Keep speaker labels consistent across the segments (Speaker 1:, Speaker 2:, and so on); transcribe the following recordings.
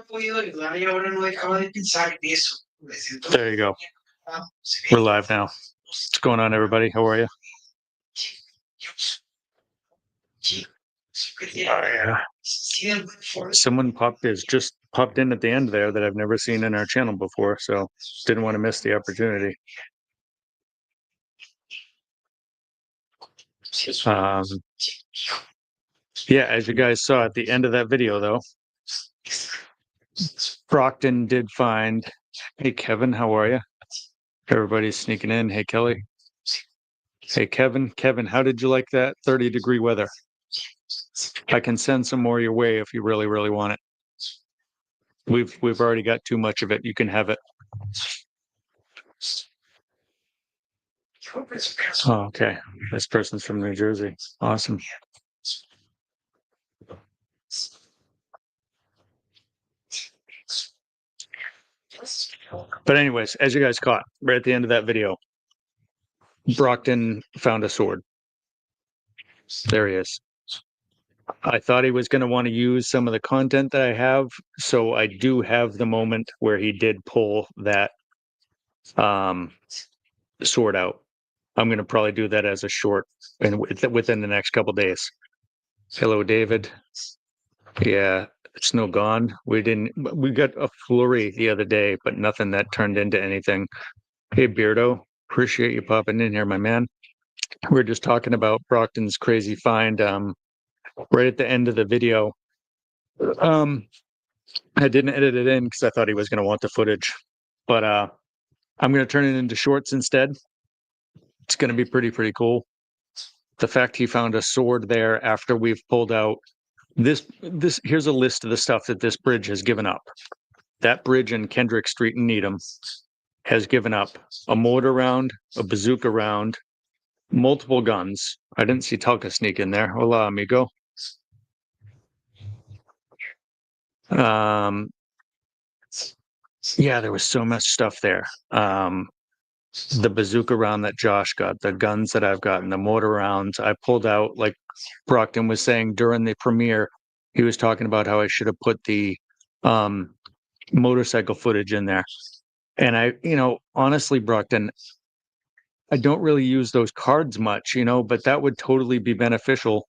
Speaker 1: podido ayudar y ahora no dejaba de pensar en eso. Me siento
Speaker 2: There you go.
Speaker 1: ah, se
Speaker 2: We're
Speaker 1: ve
Speaker 2: live now. What's going on, everybody? How are you? Yeah. Someone just popped in at the end there that I've never seen in our channel before, so didn't want to miss the opportunity. Um, yeah, as you guys saw at the end of that video, though, Brockton did find. Hey, Kevin, how are you? Everybody's sneaking in. Hey, Kelly. Hey, Kevin. Kevin, how did you like that 30-degree weather? I can send some more your way if you really, really want it. We've already got too much of it. You can have it. Oh, okay. This person's from New Jersey. Awesome. But anyways, as you guys caught right at the end of that video, Brockton found a sword. There he is. I thought he was going to want to use some of the content that I have, so I do have the moment where he did pull that sword out. I'm going to probably do that as a short and within the next couple days. Hello, David. Yeah, snow gone. We got a flurry the other day, but nothing that turned into anything. Hey, Beardo, appreciate you popping in here, my man. We're just talking about Brockton's crazy find right at the end of the video. I didn't edit it in because I thought he was going to want the footage, but I'm going to turn it into shorts instead. It's going to be pretty cool. The fact he found a sword there after we've pulled out this here's a list of the stuff that this bridge has given up. That bridge in Kendrick Street in Needham has given up a mortar round, a bazooka round, multiple guns. I didn't see Talca sneak in there. Hola, amigo. Yeah, there was so much stuff there. The bazooka round that Josh got, the guns that I've gotten, the mortar rounds. I pulled out, like Brockton was saying during the premiere, he was talking about how I should have put the motorcycle footage in there. And I, honestly, Brockton, I don't really use those cards much, but that would totally be beneficial,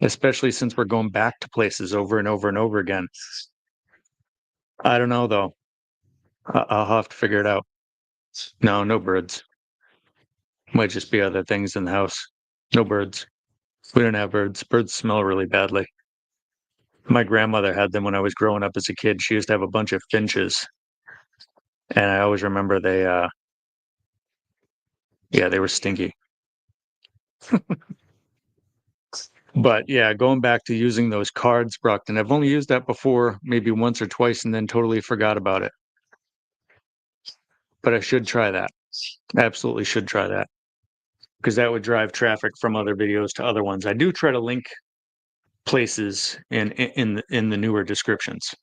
Speaker 2: especially since we're going back to places over and over and over again. I don't know, though. I'll have to figure it out. No birds. Might just be other things in the house. No birds. We don't have birds. Birds smell really badly. My grandmother had them when I was growing up as a kid. She used to have a bunch of finches. And I always remember they were stinky. But yeah, going back to using those cards, Brockton, I've only used that before, maybe once or twice, and then totally forgot about it. But I should try that. Absolutely should try that. Because that would drive traffic from other videos to other ones. I do try to link places in the newer descriptions.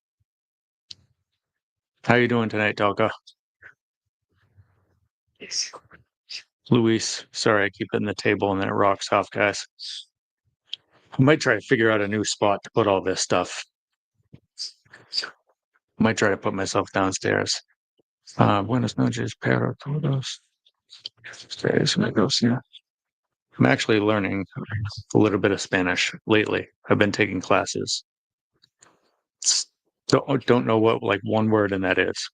Speaker 2: How you doing tonight, Talca? Luis, sorry, I keep hitting the table and then it rocks off, guys. I might try to figure out a new spot to put all this stuff. Might try to put myself downstairs. Buenas noches, para todos. I'm actually learning a little bit of Spanish lately. I've been taking classes. Don't know what like one word in that is.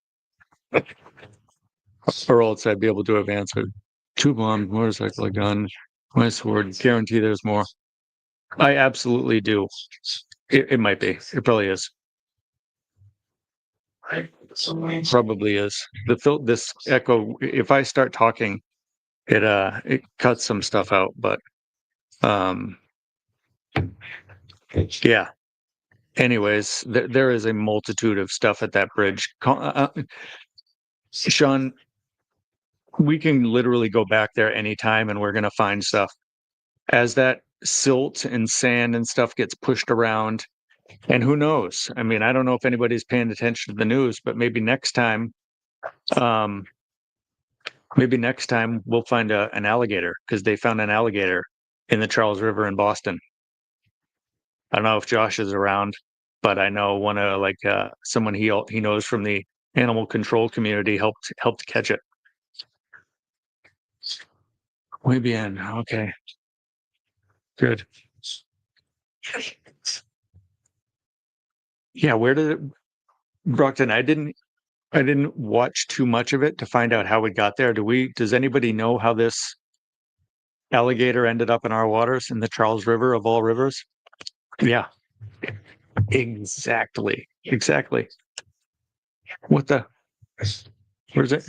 Speaker 2: Or else I'd be able to have answered. 2 bombs, motorcycle, a gun, my sword. Guarantee there's more. I absolutely do. It might be. It probably is. Probably is. This echo. If I start talking, it cuts some stuff out. But yeah. Anyways, there is a multitude of stuff at that bridge. Sean, we can literally go back there anytime, and we're gonna find stuff. As that silt and sand and stuff gets pushed around. And who knows? I mean, I don't know if anybody's paying attention to the news, but maybe next time we'll find an alligator, because they found an alligator in the Charles River in Boston. I don't know if Josh is around. but I know one of someone he knows from the animal control community helped catch it. Muy bien. Okay. Good. Yeah, where did it, Brockton? I didn't watch too much of it to find out how it got there. Does anybody know how this alligator ended up in our waters in the Charles River of all rivers? Yeah. Exactly. Exactly. What the where's it?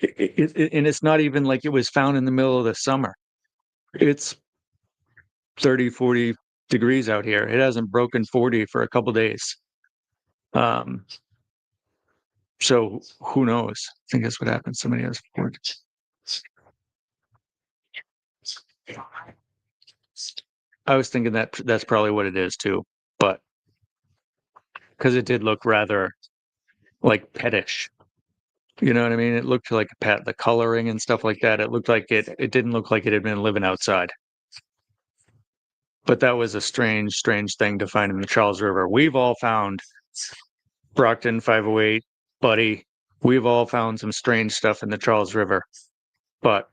Speaker 2: And it's not even like it was found in the middle of the summer. It's 30, 40 degrees out here. It hasn't broken 40 for a couple days. So who knows? I think that's what happened. Somebody has 40. I was thinking that's probably what it is too, but because it did look rather like pettish. You know what I mean? It looked like a pet, the coloring and stuff like that. It looked like it didn't look like it had been living outside. But that was a strange thing to find in the Charles River. We've all found Brockton 508, Buddy. We've all found some strange stuff in the Charles River, but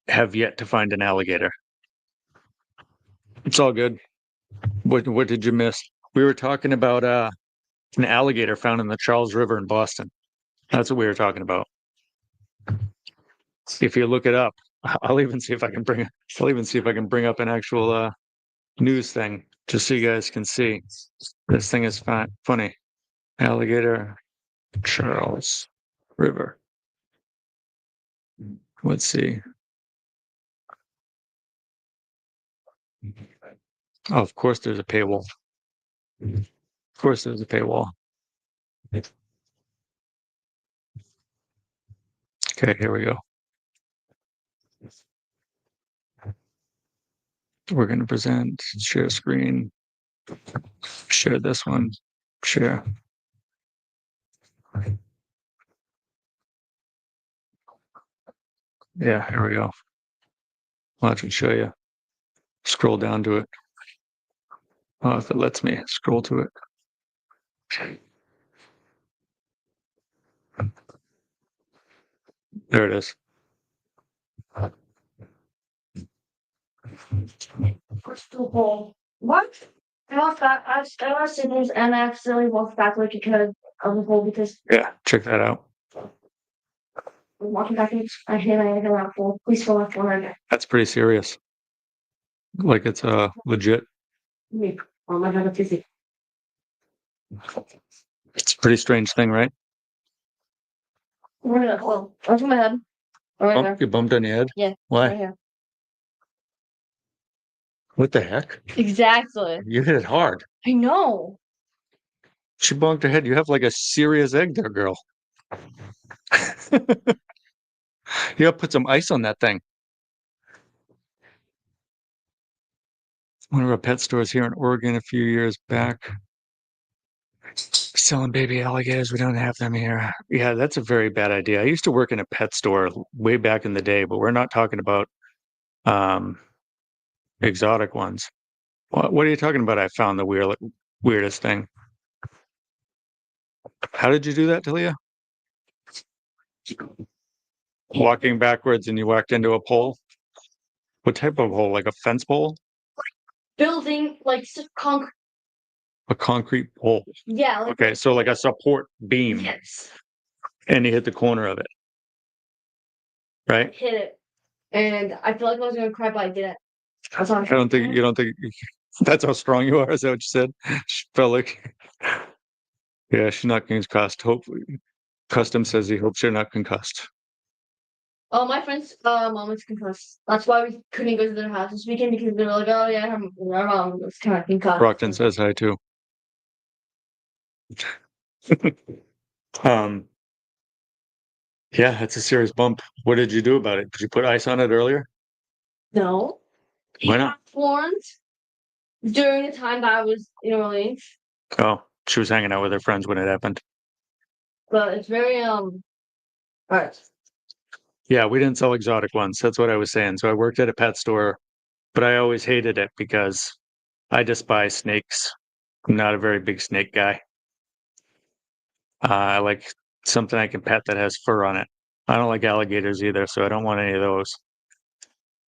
Speaker 2: have yet to find an alligator. It's all good. What did you miss? We were talking about an alligator found in the Charles River in Boston. That's what we were talking about. If you look it up, I'll even see if I can bring up an actual news thing just so you guys can see. This thing is funny. Alligator Charles River. Let's see. Oh, of course there's a paywall. Of course there's a paywall. Okay, here we go. We're going to present, share screen, share this one, share. Yeah, here we go. Watch me show you. Scroll down to it. Oh, if it lets me scroll to it. There it is.
Speaker 3: Crystal ball. What? I lost that. I lost signals and I accidentally walked backwards because of the hole because
Speaker 2: Yeah, check that out.
Speaker 3: I'm walking backwards. I hit my ankle out full. Please fall off 100.
Speaker 2: That's pretty serious. Like it's legit.
Speaker 3: Me. Oh my god, it's easy.
Speaker 2: It's a pretty strange thing, right?
Speaker 3: Where did it fall? Onto my head. Right there.
Speaker 2: You bumped on your head?
Speaker 3: Yeah.
Speaker 2: Why?
Speaker 3: Right here.
Speaker 2: What the heck?
Speaker 3: Exactly.
Speaker 2: You hit it hard.
Speaker 3: I know.
Speaker 2: She bonked her head. You have like a serious egg there, girl. You gotta put some ice on that thing. One of our pet stores here in Oregon a few years back. Selling baby alligators. We don't have them here. Yeah, that's a very bad idea. I used to work in a pet store way back in the day, but we're not talking about exotic ones. What are you talking about? I found the weirdest thing. How did you do that, Talia? Walking backwards and you walked into a pole? What type of hole? Like a fence pole?
Speaker 3: Building like concrete.
Speaker 2: A concrete pole.
Speaker 3: Yeah. Like,
Speaker 2: Okay, so like a support beam.
Speaker 3: yes.
Speaker 2: And you hit the corner of it. Right?
Speaker 3: Hit it. And I feel like I was gonna cry, but I didn't. I was on.
Speaker 2: You don't think that's how strong you are? Is that what you said? She felt like, yeah, she's not concussed. Hopefully, Custom says he hopes you're not concussed.
Speaker 3: Oh, my friend's mom is concussed. That's why we couldn't go to their house this weekend because they were like, "Oh yeah, her mom was kind of concussed."
Speaker 2: Brockton says hi too. Yeah, it's a serious bump. What did you do about it? Did you put ice on it earlier?
Speaker 3: No.
Speaker 2: Why not?
Speaker 3: Formed during the time that I was in Orleans,
Speaker 2: Oh, she was hanging out with her friends when it happened.
Speaker 3: but it's very alright.
Speaker 2: Yeah, we didn't sell exotic ones. That's what I was saying. So I worked at a pet store, but I always hated it because I despise snakes. I'm not a very big snake guy. I like something I can pet that has fur on it. I don't like alligators either, so I don't want any of those.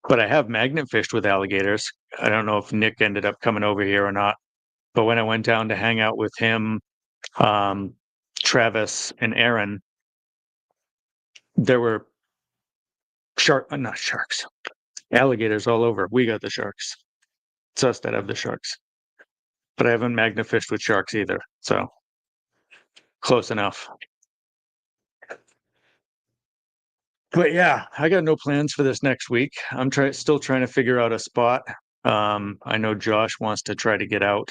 Speaker 2: But I have magnet fished with alligators. I don't know if Nick ended up coming over here or not. But when I went down to hang out with him, Travis and Aaron, there were not sharks, alligators all over. We got the sharks. It's us that have the sharks. But I haven't magnet fished with sharks either, so close enough. But yeah, I got no plans for this next week. I'm still trying to figure out a spot. I know Josh wants to try to get out,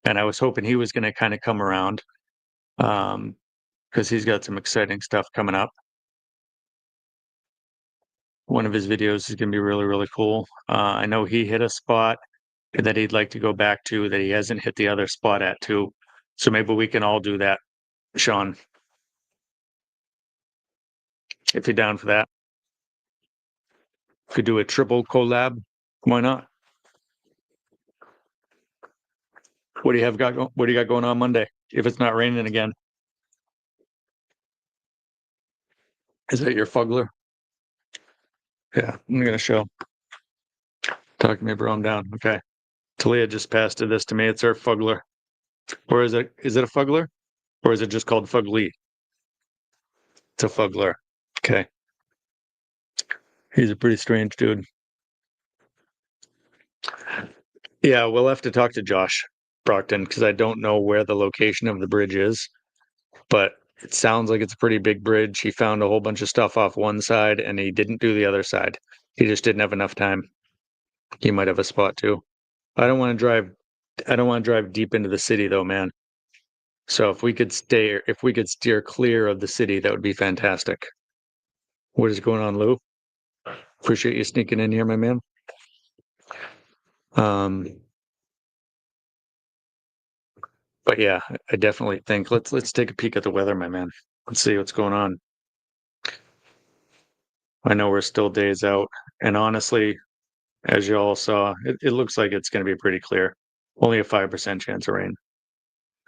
Speaker 2: and I was hoping he was going to kind of come around, because he's got some exciting stuff coming up. One of his videos is going to be really, really cool. I know he hit a spot that he'd like to go back to that he hasn't hit the other spot at too. So maybe we can all do that, Sean, if you're down for that. Could do a triple collab. Why not? What do you got going on Monday? If it's not raining again, is that your fuggler? Yeah, I'm gonna show. Talk to me, bro. I'm down. Okay. Talia just passed this to me. It's her fuggler. Or is it a fuggler? Or is it just called fugly? It's a fuggler. Okay. He's a pretty strange dude. Yeah, we'll have to talk to Josh Brockton because I don't know where the location of the bridge is, but it sounds like it's a pretty big bridge. He found a whole bunch of stuff off one side and he didn't do the other side. He just didn't have enough time. He might have a spot too. I don't want to drive deep into the city though, man. So if we could steer clear of the city, that would be fantastic. What is going on, Lou? Appreciate you sneaking in here, my man. But yeah, I definitely think let's take a peek at the weather, my man. Let's see what's going on. I know we're still days out, and honestly, as you all saw, it looks like it's going to be pretty clear. Only a 5% chance of rain,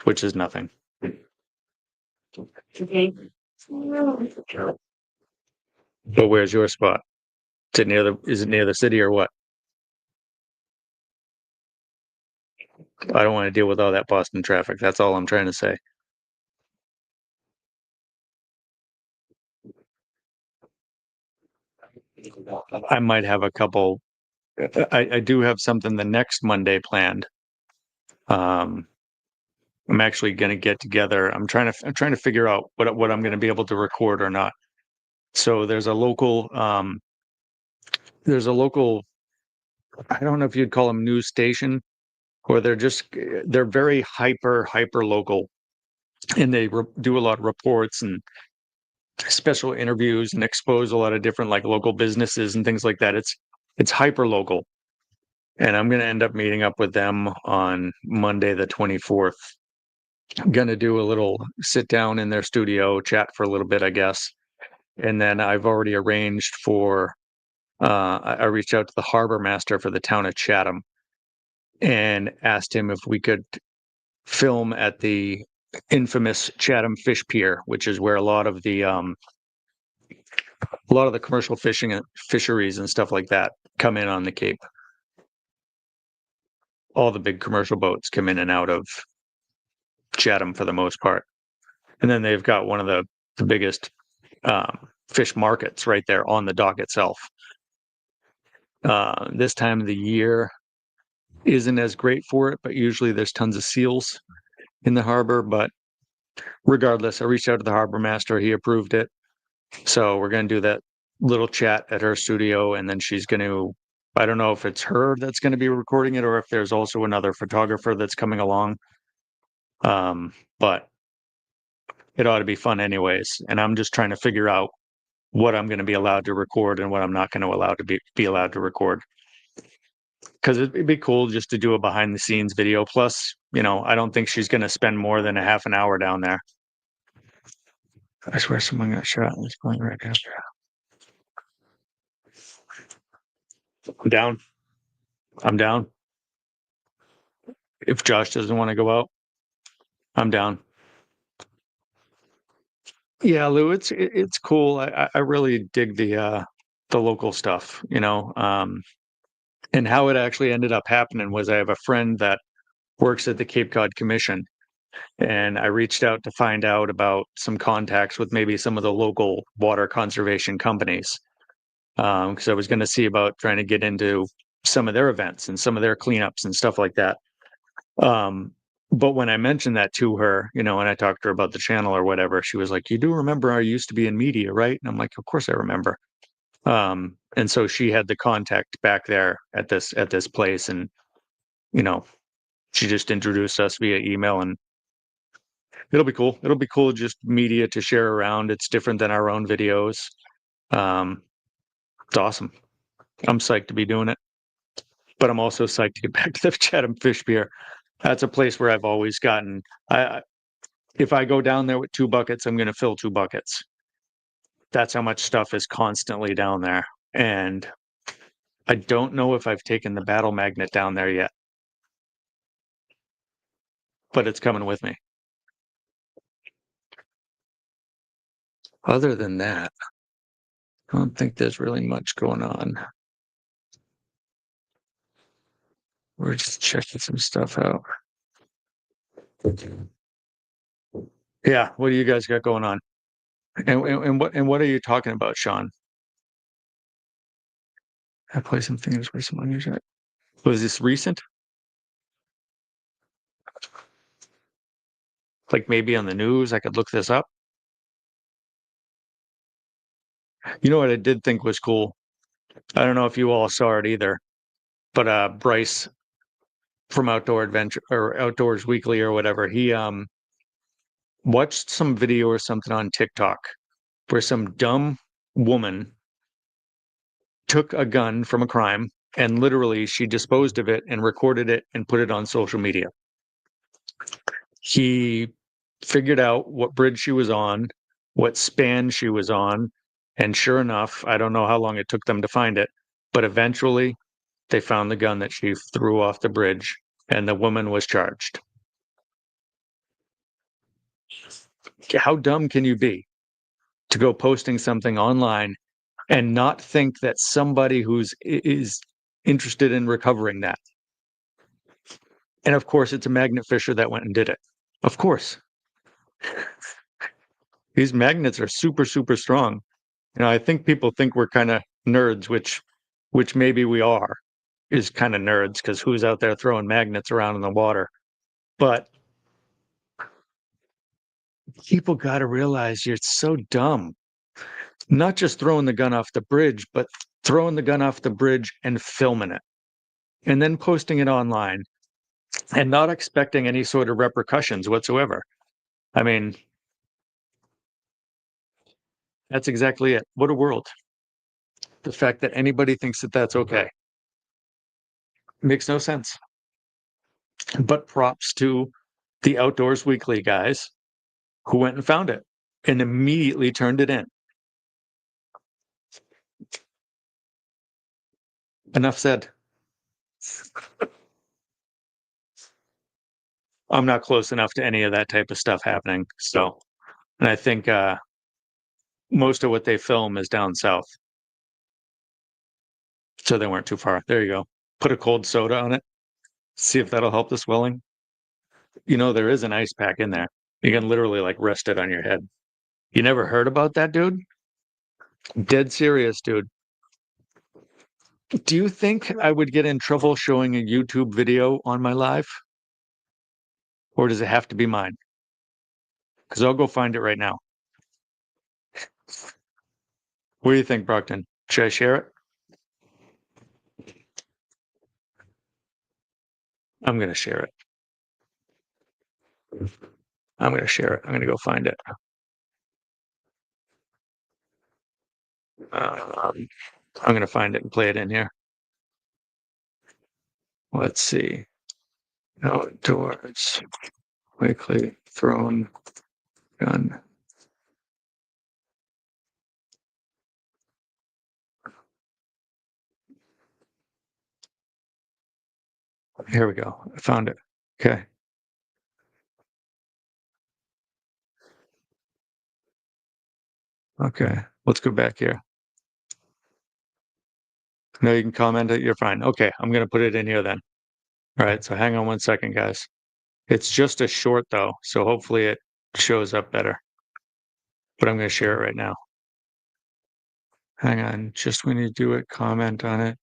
Speaker 2: which is nothing.
Speaker 3: Okay.
Speaker 2: But where's your spot? Is it near the city or what? I don't want to deal with all that Boston traffic. That's all I'm trying to say. I might have a couple. I do have something the next Monday planned. I'm actually going to get together. I'm trying to figure out what I'm going to be able to record or not. So there's a local. I don't know if you'd call them news station, or they're very hyper local, and they do a lot of reports and special interviews and expose a lot of different like local businesses and things like that. It's hyper local. And I'm going to end up meeting up with them on Monday, the 24th. I'm going to do a little sit down in their studio, chat for a little bit, I guess. And then I've already arranged for, I reached out to the harbor master for the town of Chatham and asked him if we could film at the infamous Chatham Fish Pier, which is where a lot of the commercial fishing and fisheries and stuff like that come in on the Cape. All the big commercial boats come in and out of Chatham for the most part. And then they've got one of the biggest fish markets right there on the dock itself. This time of the year isn't as great for it, but usually there's tons of seals in the harbor. But regardless, I reached out to the harbor master. He approved it. So we're going to do that little chat at her studio. And then she's going to, I don't know if it's her that's going to be recording it or if there's also another photographer that's coming along. But it ought to be fun anyways. And I'm just trying to figure out what I'm going to be allowed to record and what I'm not going to allow to be allowed to record. Because it'd be cool just to do a behind the scenes video. Plus, I don't think she's going to spend more than a half an hour down there. I swear someone got shot in this point right now. I'm down. If Josh doesn't want to go out, I'm down. Yeah, Lou, it's cool. I really dig the local stuff, you know. And how it actually ended up happening was I have a friend that works at the Cape Cod Commission, and I reached out to find out about some contacts with maybe some of the local water conservation companies, because I was going to see about trying to get into some of their events and some of their cleanups and stuff like that. Um, but when I mentioned that to her, you know, and I talked to her about the channel or whatever, she was like, "You do remember I used to be in media, right?" And I'm like, "Of course I remember." And so she had the contact back there at this place, and you know, she just introduced us via email, and it'll be cool. It'll be cool just media to share around. It's different than our own videos. Um, it's awesome. I'm psyched to be doing it, but I'm also psyched to get back to the Chatham Fish Pier. That's a place where I've always gotten. If I go down there with 2 buckets, I'm going to fill 2 buckets. That's how much stuff is constantly down there. And I don't know if I've taken the battle magnet down there yet, but it's coming with me. Other than that, I don't think there's really much going on. We're just checking some stuff out. Yeah, what do you guys got going on? And what are you talking about, Sean? I play some things where someone usually. Was this recent? Like maybe on the news, I could look this up. You know what I did think was cool? I don't know if you all saw it either, but Bryce from Outdoor Adventure or Outdoors Weekly or whatever, he watched some video or something on TikTok where some dumb woman took a gun from a crime and literally she disposed of it and recorded it and put it on social media. He figured out what bridge she was on, what span she was on, and sure enough, I don't know how long it took them to find it, but eventually they found the gun that she threw off the bridge and the woman was charged. How dumb can you be to go posting something online and not think that somebody is interested in recovering that? And of course, it's a magnet fisher that went and did it. Of course, these magnets are super, super strong. You know, I think people think we're kind of nerds, which maybe we are, is kind of nerds because who's out there throwing magnets around in the water? But people got to realize you're so dumb. Not just throwing the gun off the bridge, but throwing the gun off the bridge and filming it and then posting it online and not expecting any sort of repercussions whatsoever. I mean, that's exactly it. What a world. The fact that anybody thinks that that's okay makes no sense. But props to the Outdoors Weekly guys who went and found it and immediately turned it in. Enough said. I'm not close enough to any of that type of stuff happening. So, and I think most of what they film is down south. So they weren't too far. There you go. Put a cold soda on it. See if that'll help the swelling. You know, there is an ice pack in there. You can literally like rest it on your head. You never heard about that, dude? Dead serious, dude. Do you think I would get in trouble showing a YouTube video on my live? Or does it have to be mine? Because I'll go find it right now. What do you think, Brockton? Should I share it? I'm going to share it. I'm going to share it. I'm going to go find it. I'm going to find it and play it in here. Let's see. Outdoors Weekly thrown gun. Here we go. I found it. Okay. Okay. Let's go back here. No, you can comment it. You're fine. Okay. I'm going to put it in here then. All right. So hang on 1 second, guys. It's just a short though. So hopefully it shows up better. But I'm going to share it right now. Hang on. Just when you do it, comment on it.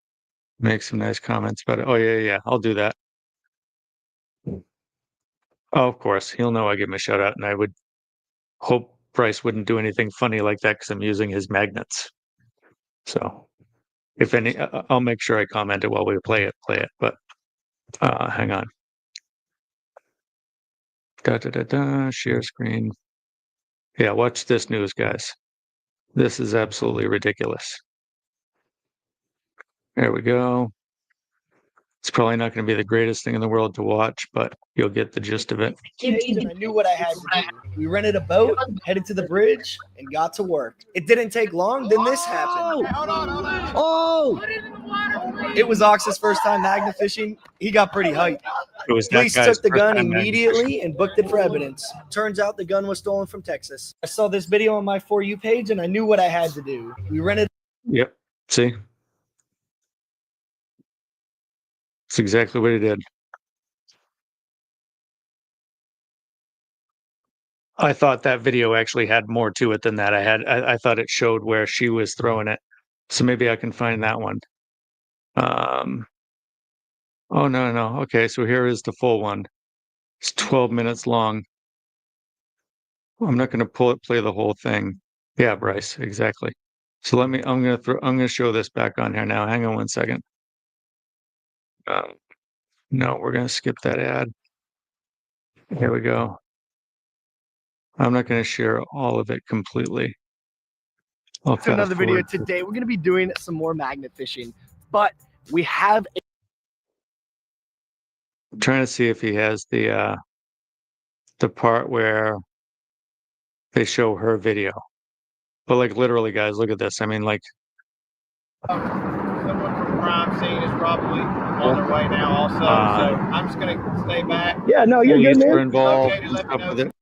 Speaker 2: Make some nice comments about it. Oh, yeah. I'll do that. Oh, of course. He'll know I give him a shout out, and I would hope Bryce wouldn't do anything funny like that because I'm using his magnets. So if any, I'll make sure I comment it while we play it. But hang on. Share screen. Yeah, watch this news, guys. This is absolutely ridiculous. There we go. It's probably not going to be the greatest thing in the world to watch, but you'll get the gist of it.
Speaker 4: And I knew what I had to do. We rented a boat, headed to the bridge, and got to work. It didn't take long, then this happened. Oh! It was Ox's first time magna fishing. He got pretty hyped.
Speaker 2: It was that
Speaker 4: Police
Speaker 2: guy's
Speaker 4: took the
Speaker 2: first
Speaker 4: gun
Speaker 2: time magna
Speaker 4: immediately and booked it for evidence. Turns out the gun was stolen from Texas. I saw this video on my For You page, and I knew what I had to do. We rented.
Speaker 2: Yep. See? That's exactly what he did. I thought that video actually had more to it than that. I thought it showed where she was throwing it. So maybe I can find that one. Oh no. Okay, so here is the full one. It's 12 minutes long. I'm not going to play the whole thing. Yeah, Bryce, exactly. So I'm going to show this back on here now. Hang on 1 second. No, we're going to skip that ad. Here we go. I'm not going to share all of it completely. I'll
Speaker 4: To another
Speaker 2: fast
Speaker 4: video
Speaker 2: forward.
Speaker 4: today. We're going to be doing some more magnet fishing, but we have
Speaker 2: I'm trying to see if he has the part where they show her video. But like literally, guys, look at this. I mean, like,
Speaker 5: Someone from crime scene is probably on their way now also, so I'm just gonna stay back.
Speaker 4: Yeah, no, you're good,
Speaker 2: police were
Speaker 4: man.
Speaker 2: involved
Speaker 5: Okay,
Speaker 2: and
Speaker 5: let me
Speaker 2: stuff
Speaker 5: know.
Speaker 2: with it.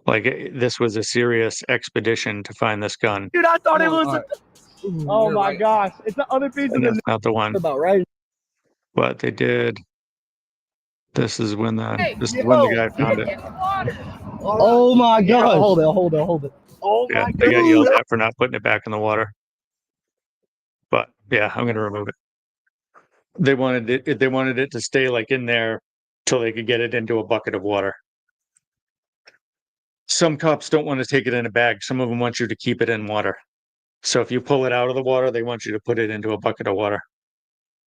Speaker 2: Like this was a serious expedition to find this gun.
Speaker 4: Dude, I thought it was.
Speaker 5: Alright.
Speaker 4: Oh
Speaker 5: You're
Speaker 4: my
Speaker 5: right.
Speaker 4: gosh, it's the other piece of
Speaker 2: And
Speaker 4: the
Speaker 2: that's not the one.
Speaker 4: about right.
Speaker 2: But they did. This is when the guy found it.
Speaker 4: Oh my god! Hold it. Oh
Speaker 2: Yeah,
Speaker 4: my
Speaker 2: they got yelled
Speaker 4: god!
Speaker 2: at for not putting it back in the water. But yeah, I'm gonna remove it. They wanted it to stay like in there till they could get it into a bucket of water. Some cops don't want to take it in a bag. Some of them want you to keep it in water. So if you pull it out of the water, they want you to put it into a bucket of water.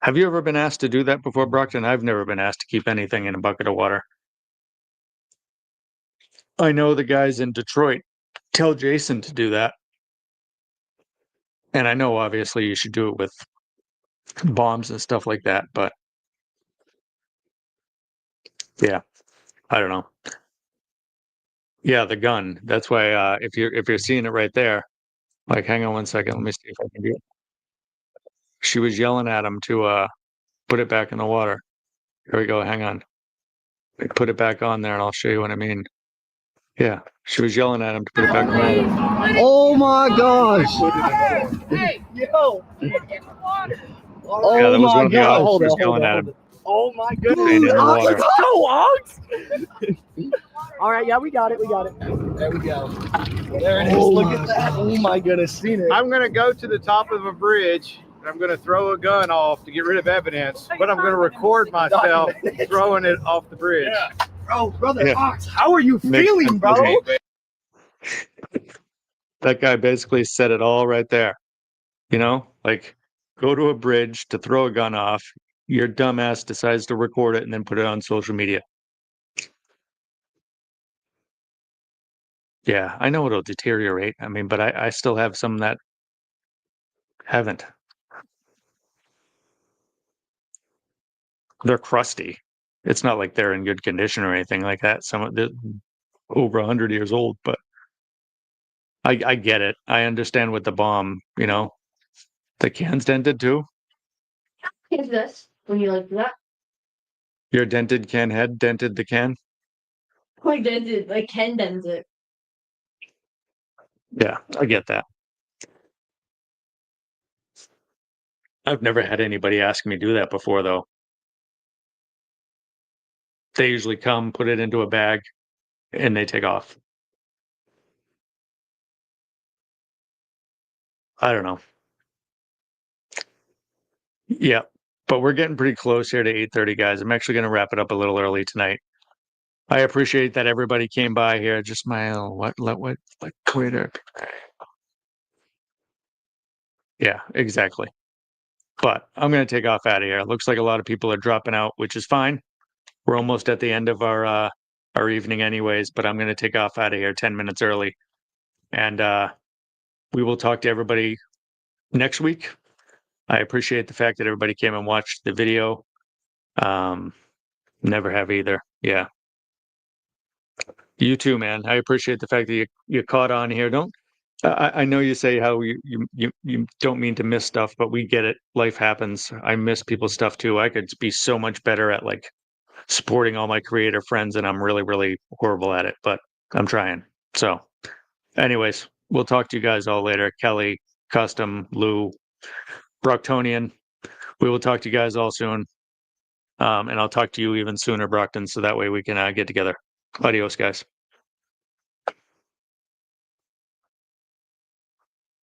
Speaker 2: Have you ever been asked to do that before, Brockton? I've never been asked to keep anything in a bucket of water. I know the guys in Detroit tell Jason to do that. And I know obviously you should do it with bombs and stuff like that, but yeah, I don't know. Yeah, the gun. That's why if you're seeing it right there, like hang on 1 second, let me see if I can do it. She was yelling at him to put it back in the water. Here we go, hang on. Put it back on there and I'll show you what I mean. Yeah, she was yelling at him to put it back in the water.
Speaker 4: Oh my gosh!
Speaker 5: Hey,
Speaker 4: Yo! Oh
Speaker 2: Yeah, that was
Speaker 4: my
Speaker 2: one of the
Speaker 4: god!
Speaker 2: officers yelling at him.
Speaker 4: Oh my
Speaker 2: Staying in
Speaker 4: goodness!
Speaker 2: the water.
Speaker 4: Ox! All right, yeah, we got it. There we go. There it is. Look at that! Oh my goodness, seen it.
Speaker 5: I'm gonna go to the top of a bridge and I'm gonna throw a gun off to get rid of evidence, but I'm gonna record myself throwing it off the bridge.
Speaker 4: Bro, brother
Speaker 2: Yeah.
Speaker 4: Ox, how are you
Speaker 2: Makes
Speaker 4: feeling,
Speaker 2: sense
Speaker 4: bro?
Speaker 2: to me. That guy basically said it all right there. You know, like go to a bridge to throw a gun off. Your dumbass decides to record it and then put it on social media. Yeah, I know it'll deteriorate. I mean, but I still have some that haven't. They're crusty. It's not like they're in good condition or anything like that. Some of the over 100 years old, but I get it. I understand with the bomb, you know, the can's dented too.
Speaker 3: Is this when you like do that?
Speaker 2: Your dented can head dented the can?
Speaker 3: Like dented, like Ken dents it.
Speaker 2: Yeah, I get that. I've never had anybody ask me to do that before, though. They usually come, put it into a bag, and they take off. I don't know. Yeah, but we're getting pretty close here to 8:30, guys. I'm actually going to wrap it up a little early tonight. I appreciate that everybody came by here. Just my what Twitter. Yeah, exactly. But I'm going to take off out of here. It looks like a lot of people are dropping out, which is fine. We're almost at the end of our evening anyways, but I'm going to take off out of here 10 minutes early. And we will talk to everybody next week. I appreciate the fact that everybody came and watched the video. Never have either. Yeah. You too, man. I appreciate the fact that you caught on here. I know you say how you don't mean to miss stuff, but we get it. Life happens. I miss people's stuff too. I could be so much better at like supporting all my creator friends, and I'm really, really horrible at it, but I'm trying. So anyways, we'll talk to you guys all later. Kelly, Custom, Lou, Brocktonian. We will talk to you guys all soon. And I'll talk to you even sooner, Brockton, so that way we can get together. Adios, guys.